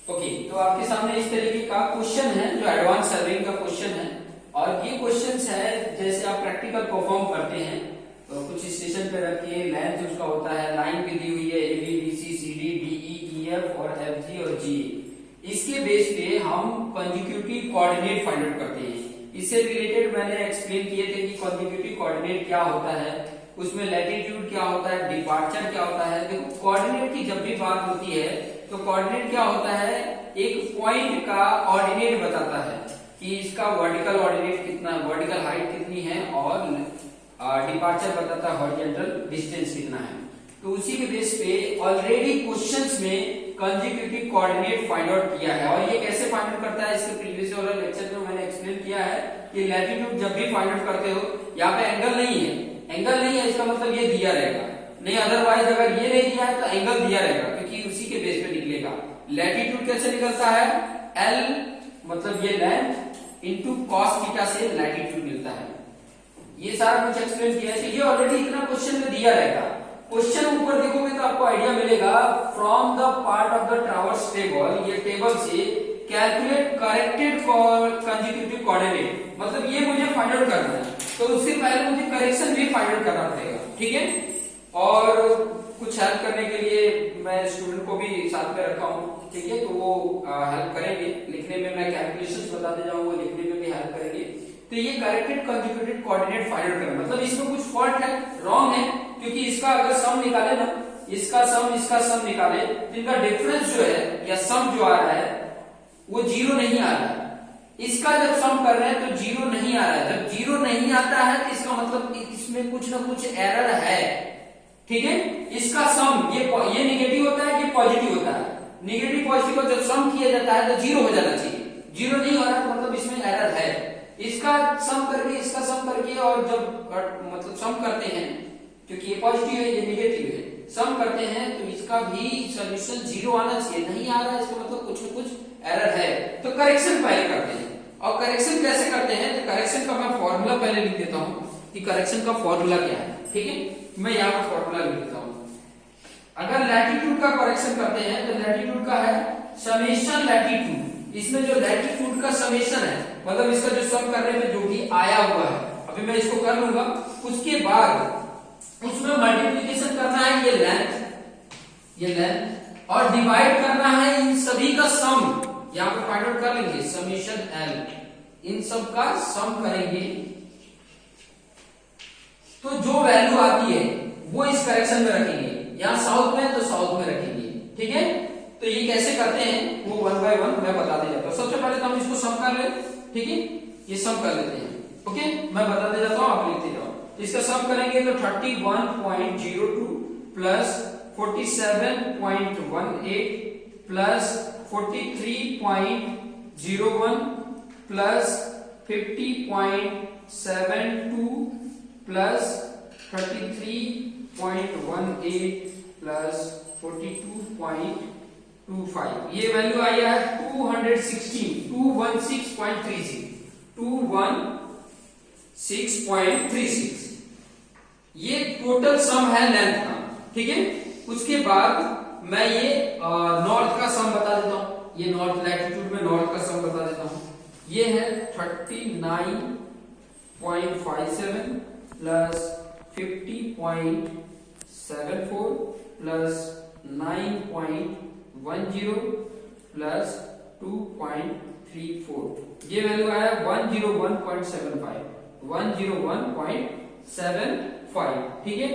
Okay, तो आपके सामने इस तरीके का क्वेश्चन है जो एडवांस सर्विंग का क्वेश्चन है। और ये क्वेश्चंस है जैसे आप प्रैक्टिकल परफॉर्म करते हैं तो कुछ स्टेशन पे रखिए, लेंथ उसका होता है, लाइन भी दी हुई है A B B C C D D E E F और एफ जी और जी। इसके बेस पे हम कंसेक्यूटिव कोऑर्डिनेट फाइंड आउट करते हैं। इससे रिलेटेड मैंने एक्सप्लेन किए थे कि कंसेक्यूटिव कोऑर्डिनेट क्या होता है, उसमें लैटिट्यूड क्या होता है, डिपार्चर क्या होता है। देखो, कोऑर्डिनेट की जब भी बात होती है तो कोऑर्डिनेट क्या होता है, एक पॉइंट का ऑर्डिनेट बताता है कि इसका वर्टिकल ऑर्डिनेट कितना है, वर्टिकल हाइट कितनी है, और डिपार्चर बताता है हॉरिजॉन्टल डिस्टेंस कितना है। तो उसी के बेस पे ऑलरेडी क्वेश्चंस में कंसेक्यूटिव कोऑर्डिनेट फाइंड आउट किया है। और ये कैसे फाइंड आउट करता है, इसके प्रीवियस वाला लेक्चर में मैंने एक्सप्लेन किया है कि लैटिट्यूड जब भी फाइंड आउट करते हो, यहाँ पे एंगल नहीं है, एंगल नहीं है इसका मतलब ये दिया रहेगा, नहीं अदरवाइज अगर ये नहीं दिया है तो एंगल दिया रहेगा क्योंकि उसी के बेस पे निकलेगा। लैटिट्यूड कैसे निकलता है, एल मतलब ये लेंथ इनटू कॉस थीटा से लैटिट्यूड मिलता है। ये सारा कुछ एक्सप्लेन किया है, तो ये ऑलरेडी इतना क्वेश्चन में दिया रहेगा। क्वेश्चन ऊपर देखोगे तो आपको आइडिया मिलेगा, from the part of the traverse table, ये टेबल से कैलकुलेट करेक्टेड कंसेक्यूटिव कोऑर्डिनेट, मतलब ये मुझे फाइंड आउट करना है तो उससे पहले मुझे करेक्शन भी फाइंड आउट करना पड़ेगा, ठीक है। और कुछ हेल्प करने के लिए मैं स्टूडेंट को भी साथ में रखा हूँ, ठीक है, तो वो हेल्प करेंगे लिखने में, मैं कैलकुलेशंस बताते जाऊंगा, लिखने में भी हेल्प करेंगे। तो ये corrected consecutive coordinate find out करना, मतलब इसमें कुछ फॉल्ट है, रॉन्ग है, क्योंकि इसका अगर सम निकाले ना, इसका सम निकाले तो इनका डिफरेंस जो है या सम जो आ रहा है वो जीरो नहीं आ रहा है। इसका जब सम कर रहे हैं तो जीरो नहीं आ रहा है, जब जीरो नहीं आता है तो इसका मतलब इसमें कुछ ना कुछ एरर है, ठीक है। इसका सम ये निगेटिव होता है कि पॉजिटिव होता है, निगेटिव पॉजिटिव को जब सम किया जाता है तो जीरो हो जाना चाहिए, जीरो नहीं हो रहा है मतलब इसमें एरर है। इसका सम करके, इसका सम करके, और जब मतलब सम करते हैं क्योंकि ये पॉजिटिव है ये निगेटिव है, सम करते हैं तो इसका भी सॉल्यूशन जीरो आना चाहिए, नहीं आ रहा है इसका मतलब कुछ न कुछ एरर है। तो करेक्शन पहले करते हैं, और करेक्शन कैसे करते हैं, तो करेक्शन का मैं फॉर्मूला पहले लिख देता हूं कि करेक्शन का फॉर्मूला क्या है, ठीक है। मैं यहाँ पर फॉर्मूला लिख देता हूं। अगर लैटिट्यूड का करेक्शन करते हैं तो लैटिट्यूड का है समेशन लैटिट्यूड, इसमें जो लैटिट्यूड का समेशन है मतलब इसका जो सम करने में जो भी आया हुआ है, अभी मैं इसको कर लूंगा, उसके बाद उसमें मल्टीप्लीकेशन करना है ये लेंथ और डिवाइड करना है इन सभी का सम, यहां पर फाइंड आउट कर लेंगे समेशन एल, इन सब का सम करेंगे तो जो वैल्यू आती है वो इस करेक्शन में रखेंगे, यहां साउथ में तो साउथ में रखेंगे, ठीक है। तो ये कैसे करते हैं वो वन बाय वन मैं बताते जाता हूं। सबसे पहले तो हम इसको सम कर ले, ठीक है, ये सम कर लेते हैं, ओके, मैं बताते जाता हूं, आप लिखते जाओ। इसका सम करेंगे तो 31.02 plus 47.18 plus 43.01 plus 50.72 plus 33.18 plus 42.25, ये वैल्यू आई है 216.36, ये टोटल सम है लेंथ का, ठीक है। उसके बाद मैं ये नॉर्थ का सम बता देता हूं, ये नॉर्थ लैटिट्यूड में नॉर्थ का सम बता देता हूं, ये है 39.57 प्लस 50.74 प्लस 9.10 प्लस 2.34, ये वैल्यू आया 101.75, ठीक है।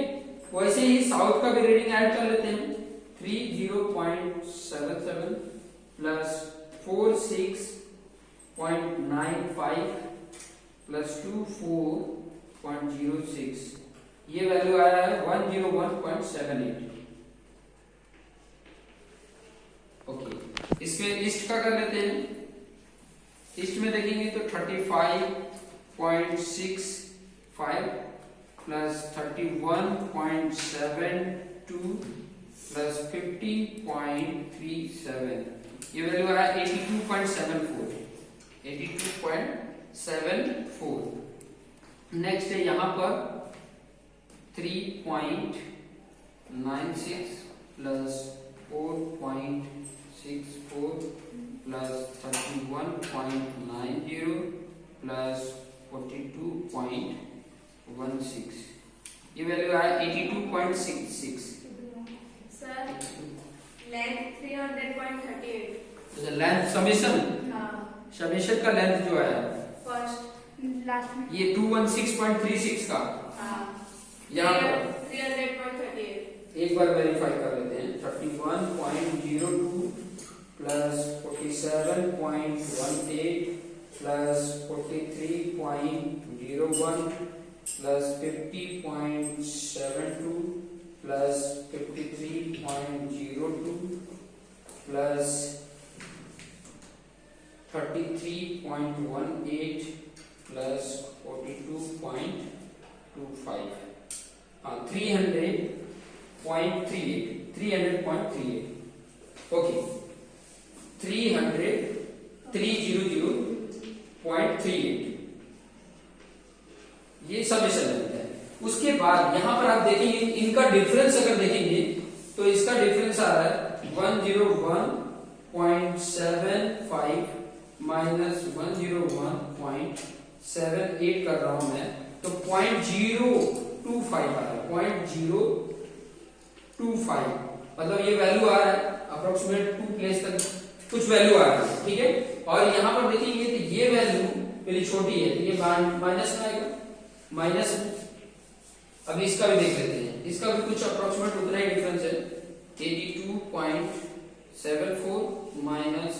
वैसे ही साउथ का भी रीडिंग ऐड कर लेते हैं, 30.77 प्लस 46.95 प्लस 24.06, ये वैल्यू आया है 101.78, ओके। इसमें ईस्ट का कर लेते हैं, ईस्ट में देखेंगे तो 35.65 प्लस 31.72 प्लस 50.37, ये वैल्यू है 82.74। नेक्स्ट है यहां पर 3.96 प्लस 4.6 64 प्लस 31.90 प्लस 42.16, ये वैल्यू आया 82.66। Sir length 300.38। अच्छा लेंथ समेशन, हाँ समेशन का लेंथ जो आया फर्स्ट लास्ट में ये 216.36 का, हाँ यहाँ पर 300.38। एक बार वेरीफाई कर लेते हैं। 31.02 plus 47.18 plus 43.01 plus 50.72 plus 53.02 plus 33.18 plus 42.25, हाँ 300.38 ओके 300.38 ये समेशन लेंथ है। उसके बाद यहां पर आप देखेंगे इनका डिफरेंस अगर देखेंगे तो इसका डिफरेंस आ रहा है 101.75 माइनस 101.78 कर रहा हूं मैं, तो 0.025 आ रहा है, 0.025 मतलब ये वैल्यू आ रहा है अप्रोक्सीमेट 2 प्लेस तक कुछ वैल्यू आ रहा है, ठीक है। और यहां पर देखेंगे तो ये वैल्यू मेरी छोटी है, तो ये माइनस में आएगा, माइनस में। अभी इसका भी देख लेते हैं, इसका भी कुछ अप्रोक्सीमेट उतना ही डिफरेंस है, 82.74 माइनस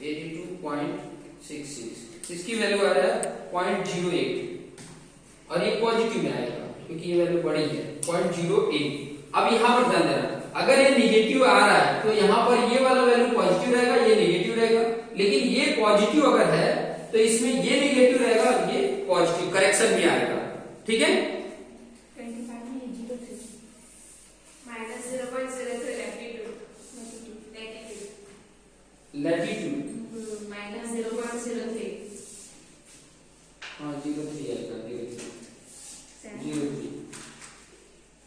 82.66, इसकी वैल्यू आ रहा है 0.08 और ये पॉजिटिव में आएगा क्योंकि ये वैल्यू बड़ी है 0.08। अब यहां पर ध्यान देना, अगर ये निगेटिव आ रहा है तो यहां पर ये वाला वैल्यू पॉजिटिव रहेगा, ये निगेटिव रहेगा, लेकिन ये पॉजिटिव अगर है तो इसमें ये निगेटिव रहेगा, ये पॉजिटिव करेक्शन में आएगा, ठीक है। 25 में 03 माइनस 0.03 लैटिट्यूड माइनस 0.03 हाँ 03 आएगा, 03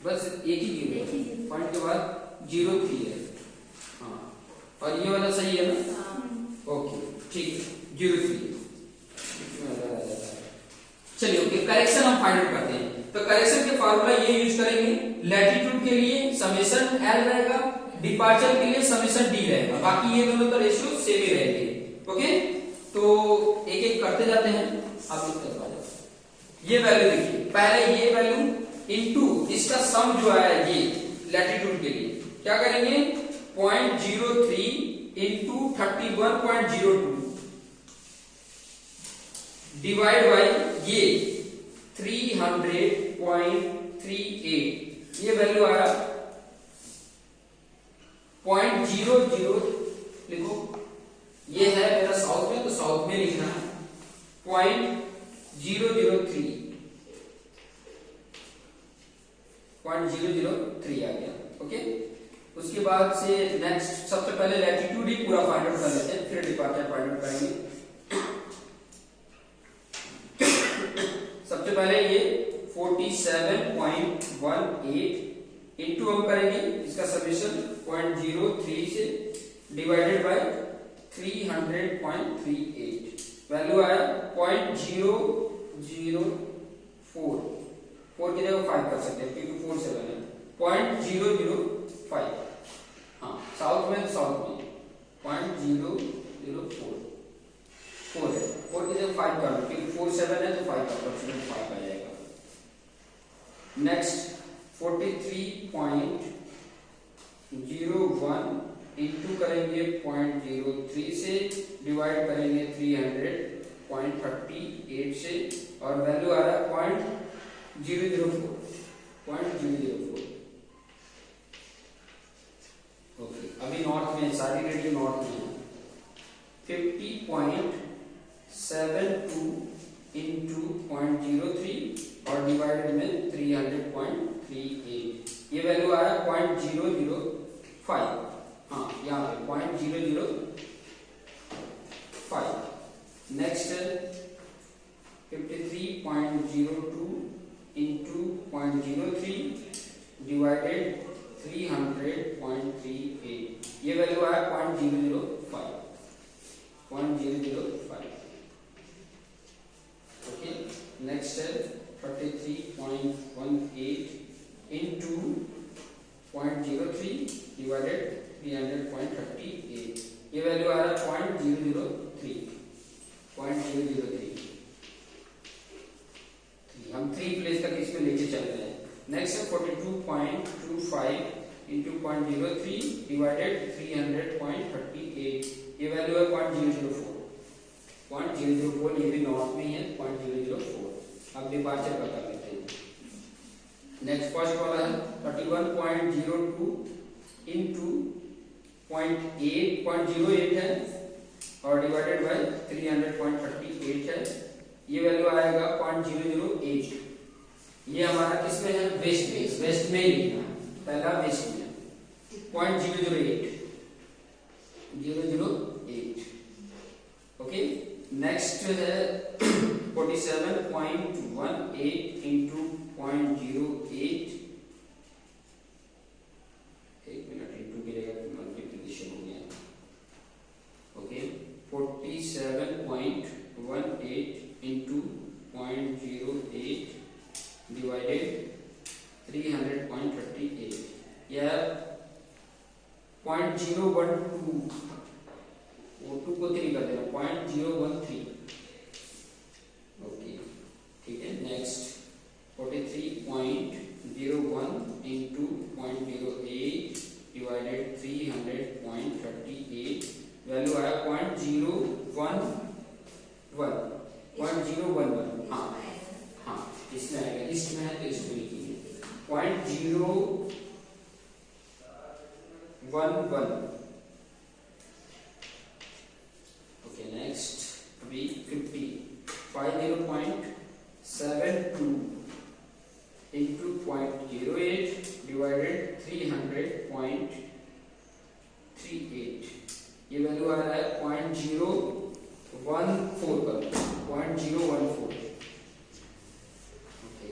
बस एक ही जीरो पॉइंट के बाद 03 है, हाँ और ये वाला सही है ना, ओके ठीक है 03। चलिए ओके करेक्शन हम फाइंड आउट करते हैं। तो करेक्शन के फार्मूला ये यूज करेंगे, लैटिट्यूड के लिए समेशन एल रहेगा, डिपार्चर के लिए समेशन डी रहेगा, बाकी ये दोनों का रेशियो सेम ही रहेंगे, ओके। तो एक एक करते जाते हैं, आप ये वैल्यू देखिए, पहले ये वैल्यू इनटू इसका सम जो आया ये लैटिट्यूड के लिए क्या करेंगे 0.03 इंटू 31.02 डिवाइड बाई ये 300.38, ये वैल्यू आया 0.00 लिखो, ये है मेरा साउथ में तो साउथ में लिखना है 0.003 0.003 आ गया, ओके। उसके बाद से नेक्स्ट सबसे पहले लैटिट्यूड ही पूरा फाइंड आउट कर लेते हैं, फिर डिपार्चर फाइंड आउट करेंगे। सबसे पहले ये 47.18 इंटू हम करेंगे इसका समेशन 0.03 से डिवाइडेड बाय 300.38, वैल्यू आया 0.004, 4 की जगह 5 कर सकते हैं क्योंकि 4 7 है, 0.005, हाँ साउथ में तो साउथ में 0.004 4 है, 4 की जगह 5 कर लो क्योंकि 4 7 है तो 5 का अप्रोक्सीमेट 5 आ जाएगा। नेक्स्ट 43.01 इंटू करेंगे 0.03 से डिवाइड करेंगे 300.38 से और वैल्यू आ रहा है 0.004। ओके अभी नॉर्थ में सारी रेडियो नॉर्थ में है। 50.72 इंटू 0.03 और डिवाइडेड में 300.38, ये वैल्यू आया 0.005, हाँ यहाँ पे 0.005। नेक्स्ट 53.02 इंटू 0.03 डिवाइडेड 300.38, ये वैल्यू आया 0.005, 0.005। ओके, नेक्स्ट है 33.18 into 0.03 डिवाइडेड 300.38, ये वैल्यू आ रहा है 0.003, 0.003। हम 3 प्लेस तक इसमें लेके चल रहे हैं। नेक्स्ट है 42.25 into 0.03 डिवाइडेड 300.38, ये वैल्यू है 0.004, 0.004, ये भी नॉर्थ में ही है 0.004। अब डिपार्चर बता लेते हैं। नेक्स्ट फर्स्ट वाला है 31.02 into 0.08 है और डिवाइडेड बाय 300.38 है, ये वैल्यू आएगा 0.008। ये हमारा किसमें है? वेस्ट में, वेस्ट में ही लिखना है, पहला वेस्ट में 0.008, 008। ओके, नेक्स्ट है 47.18 into 0.08, एक मिनट, इंटू की जगह मल्टीप्लिकेशन हो गया। ओके, 47.18 into 0.08 डिवाइडेड 300.38, यह 0.012, वो 2 को 3 कर देना, 0.013। ओके, ठीक है। नेक्स्ट 43.01 into 0.08 डिवाइडेड 300.38, वैल्यू आया 0.011, हाँ हाँ, इसमें आएगा, लिस्ट में है तो इसको लिखिए 0.011। ओके, नेक्स्ट अभी 50.72 into 0.08 डिवाइडेड 300.38, ये वैल्यू आ रहा है 0.014 का, 0.014। ओके,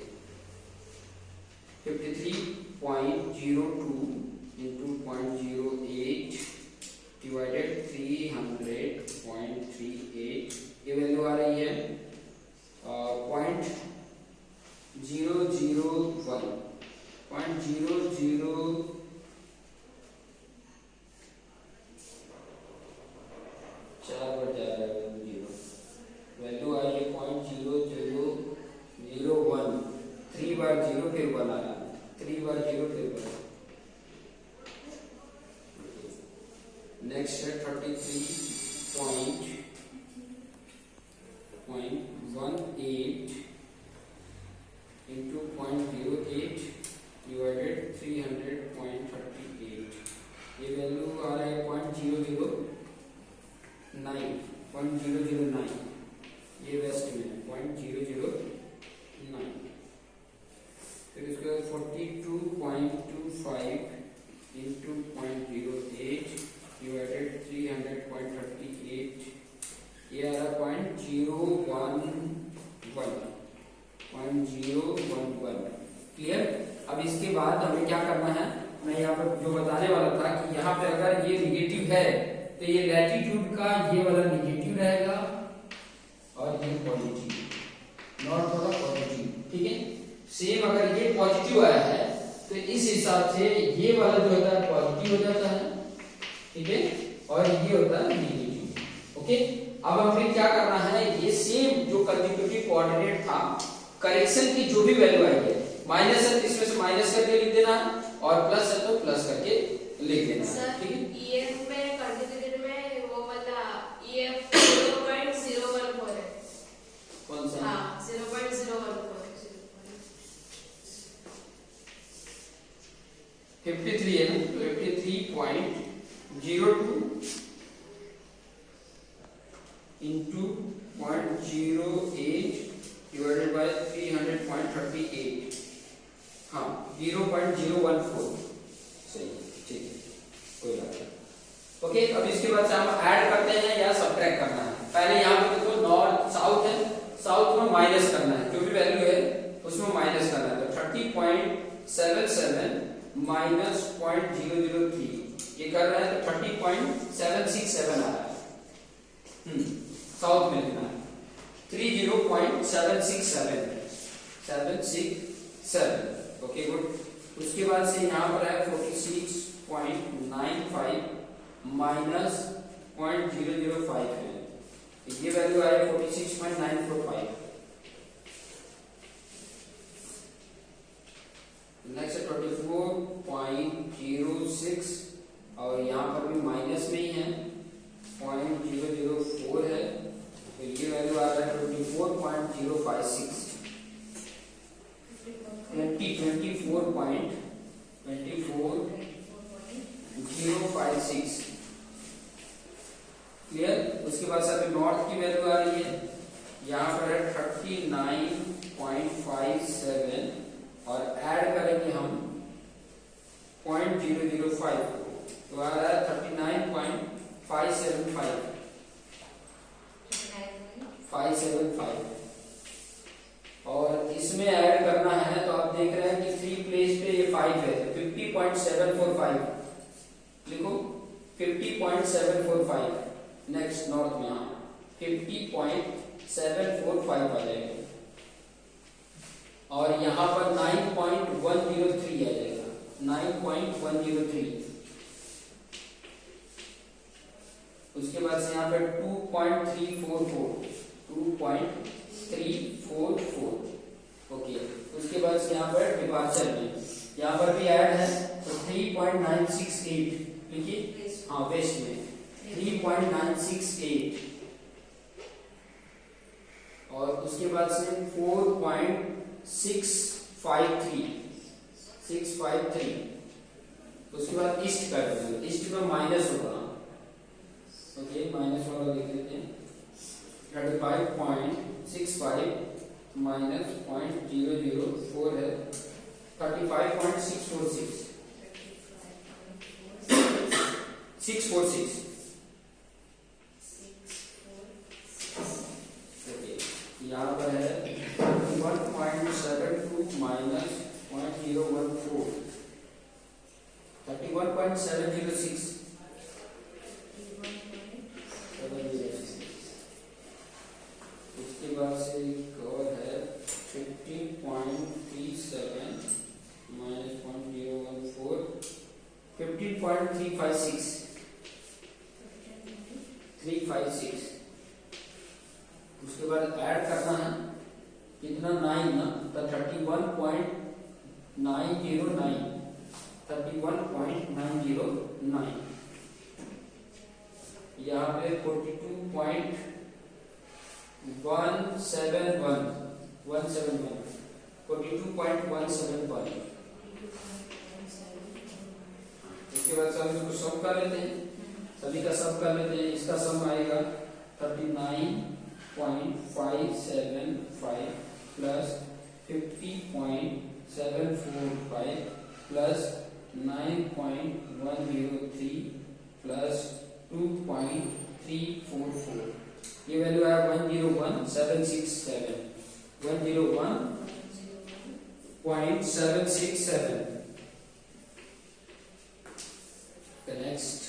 53.02 into 0.08 डिवाइडेड 300.38, ये वैल्यू आ रही है 0.001, 4 बार जा रहा है जीरो, वैल्यू आई है 0.0001, 3 बार 0 फिर 1 आ रहा है, 3 बार 0 फिर 1। नेक्स्ट है 33.18 into 0.08 डिवाइडेड 300.38, ये वैल्यू आ रहा है 0.009, ये वेस्ट में 0.009। फिर इसके बाद 42.25 into 0.08 डिवाइडेड 300.38, ये आ रहा 0.011। क्लियर? अब इसके बाद हमें क्या करना है, मैं यहाँ पर जो बताने वाला था कि यहाँ पे अगर ये निगेटिव है तो ये लैटिट्यूड का ये वाला निगेटिव रहेगा और ये पॉजिटिव, नॉर्थ वाला पॉजिटिव। ठीक है, सेम अगर ये पॉजिटिव आया है तो इस हिसाब से ये वाला जो होता है पॉजिटिव हो जाता है, ठीक है, और ये होता है नेगेटिव। ओके, अब हमें क्या करना है, ये सेम जो कंसेक्यूटिव कोऑर्डिनेट था, करेक्शन की जो भी वैल्यू आई है, माइनस है तो इसमें से माइनस करके लिख देना और प्लस है तो प्लस करके लिख देना। ठीक है, ईएफ में कंसेक्यूटिव में वो वाला ईएफ 0.014 है। कौन सा? हां, 0.014। 53 है ना, 53.02 into 0.08 divided by 300.38, हाँ 0.014, सही, ठीक है, कोई बात नहीं। ओके, अब इसके बाद से हम ऐड करते हैं या सब्ट्रैक्ट करना है। पहले यहाँ पे देखो नॉर्थ साउथ है, साउथ में माइनस करना है, जो भी वैल्यू है उसमें माइनस करना है। तो 30.77 माइनस 0.003 ये कर रहा है तो 30.767 आ रहा है। साउथ में लिखना है 30.767 ओके गुड। उसके बाद से यहाँ पर है 46.95 माइनस 0.005 है, ये वैल्यू आए 46.945। नेक्स्ट 24.06 और यहाँ पर भी माइनस में ही है 0.004 है, तो ये वैल्यू आ रहा है 24.056। 24.056 क्लियर। उसके बाद से अभी नॉर्थ की वैल्यू आ रही है, यहाँ पर है 39.57 और ऐड करेंगे हम 0.005 तो आ रहा है 39.575 और इसमें ऐड करना है तो आप देख रहे हैं कि 3 प्लेस पे ये 5 है, 50.745 लिखो 50.745। नेक्स्ट नॉर्थ में 50.745 आ जाएगा और यहाँ पर 9.103 आ जाएगा 9.103। उसके बाद से यहाँ पर 2.344 ओके। उसके बाद से यहाँ पर डिपार्चर में यहाँ पर भी ऐड है तो 3.968 लिखिए, हाँ वेस्ट में 3.968 और उसके बाद से 4.653 उसके बाद ईस्ट कर देंगे, ईस्ट में माइनस होगा ओके, माइनस वाला लिख देते हैं 35.65 माइनस 0.004 है 35.646 ओके। यहाँ पर है 31.72 माइनस 0.014 31.706 उसके बाद से एक और है 15.37 माइनस 0.014 15.356 उसके बाद ऐड करना है कितना 9 ना तो 31.909 यहाँ पे 42.171 इसके बाद सभी इसको सम कर लेते हैं, सभी का सम कर लेते हैं। इसका सम आएगा 39.575 प्लस 50.745 प्लस 9.103 प्लस 2.344 ये वैल्यू आया 101.767 101.767। नेक्स्ट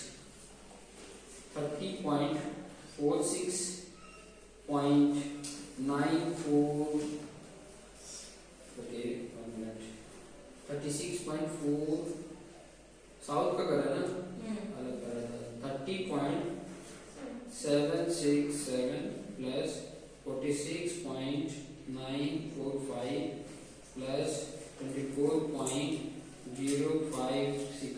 30.46.94 ओके 36.4 साउथ का करा ना अलग करा था 30.767 प्लस 46.945 प्लस 24.056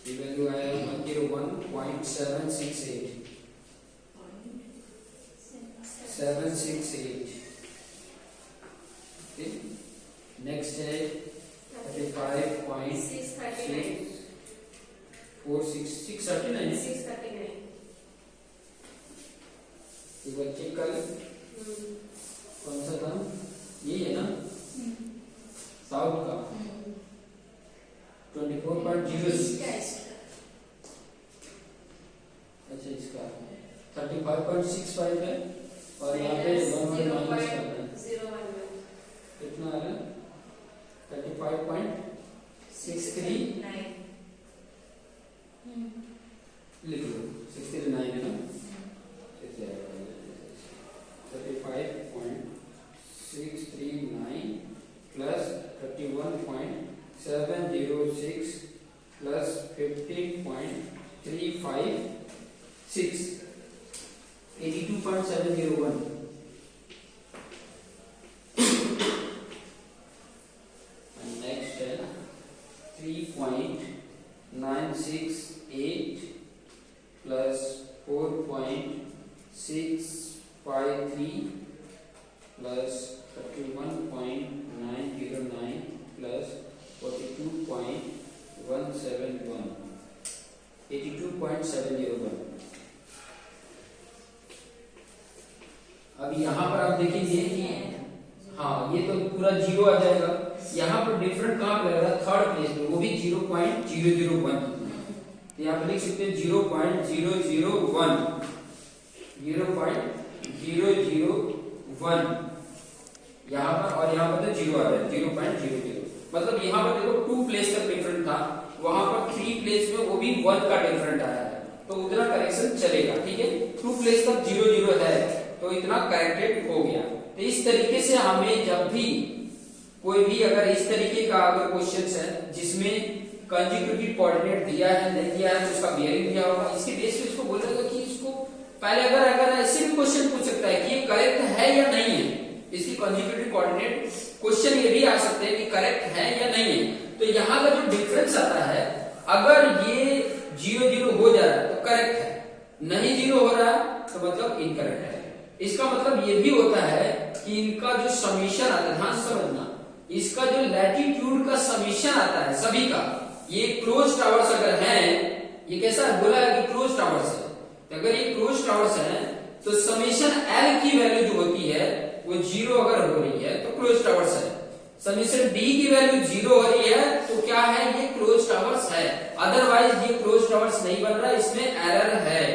ये वैल्यू आया 101.768 नेक्स्ट है 35.639 एक बार चेक कर ले कौन सा था, ये है ना साउथ का 24.06 अच्छा इसका 35.65 है और यहाँ पे 1 माइनस करना है कितना आ रहा है 35.639 लिख लो 639 है ना, 35.639 प्लस 31.706 प्लस 15.356, 82.701। नेक्स्ट है 3.968 प्लस 4.653 प्लस 31.909 प्लस 42.171, 82.701। अब यहाँ पर आप देखेंगे कि हाँ ये तो पूरा जीरो आ जाएगा, यहाँ पर डिफरेंट कहाँ पे लगेगा, थर्ड प्लेस में, वो भी 0.001। तो यहाँ पर लिख सकते हैं 0.001, 0.001 यहाँ पर, और यहाँ पर तो जीरो आ रहा है 0.00। मतलब यहाँ पर देखो 2 प्लेस का डिफरेंट था, वहां पर 3 प्लेस में वो भी 1 का डिफरेंट आया है, तो उतना करेक्शन चलेगा, ठीक है। 2 प्लेस तक 0 है तो इतना करेक्टेड हो गया। तो इस तरीके से हमें जब भी कोई भी अगर इस तरीके का अगर क्वेश्चन है जिसमें कंसेक्यूटिव कोऑर्डिनेट दिया है नहीं दिया है, तो उसका बेयरिंग दिया होगा, इसके बेस पे इसको बोलेगा कि इसको पहले अगर ऐसे भी क्वेश्चन पूछ सकता है कि ये करेक्ट है या नहीं है, इसकी कंसेक्यूटिव कोऑर्डिनेट क्वेश्चन ये भी आ सकते हैं कि करेक्ट है या नहीं है। तो यहाँ का जो डिफरेंस आता है, अगर ये 0 हो जा रहा है तो करेक्ट है, नहीं 0 हो रहा है तो मतलब इनकरेक्ट है। इसका मतलब ये भी होता है कि इनका जो समीशन आता है, ध्यान समझना, इसका जो लैटिट्यूड का समीशन आता है सभी का, ये क्लोज टावर्स अगर है, ये कैसा है बोला है कि क्लोज टावर्स है, तो अगर ये क्लोज टावर्स है तो समीशन एल की वैल्यू जो होती है वो 0 अगर हो रही है तो क्लोज टावर्स है, समीशन डी की वैल्यू 0 हो रही है तो क्या है, ये क्लोज टावर्स है, अदरवाइज ये क्लोज टावर्स नहीं बन रहा, इसमें एरर है,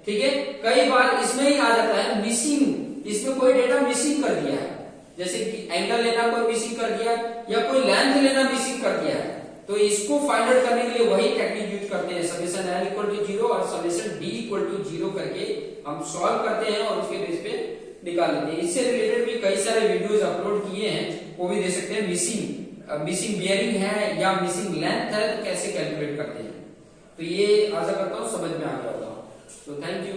ठीक है। कई बार इसमें ही आ जाता है मिसिंग, इसमें कोई डेटा मिसिंग कर दिया है, जैसे कि एंगल लेना कोई मिसिंग कर दिया या कोई लेंथ लेना मिसिंग कर दिया है, तो इसको फाइंड आउट करने के लिए वही टेक्निक यूज करते हैं, समीशन एल इक्वल टू 0 और समीशन डी इक्वल टू 0 करके हम सॉल्व करते हैं और उसके बेस पे निकाल लेते हैं। इससे रिलेटेड भी कई सारे वीडियोस अपलोड किए हैं, वो भी देख सकते हैं। मिसिंग बियरिंग है या मिसिंग लेंथ है तो कैसे कैलकुलेट करते हैं, तो ये आशा करता हूँ समझ में आ गया होगा। तो थैंक यू।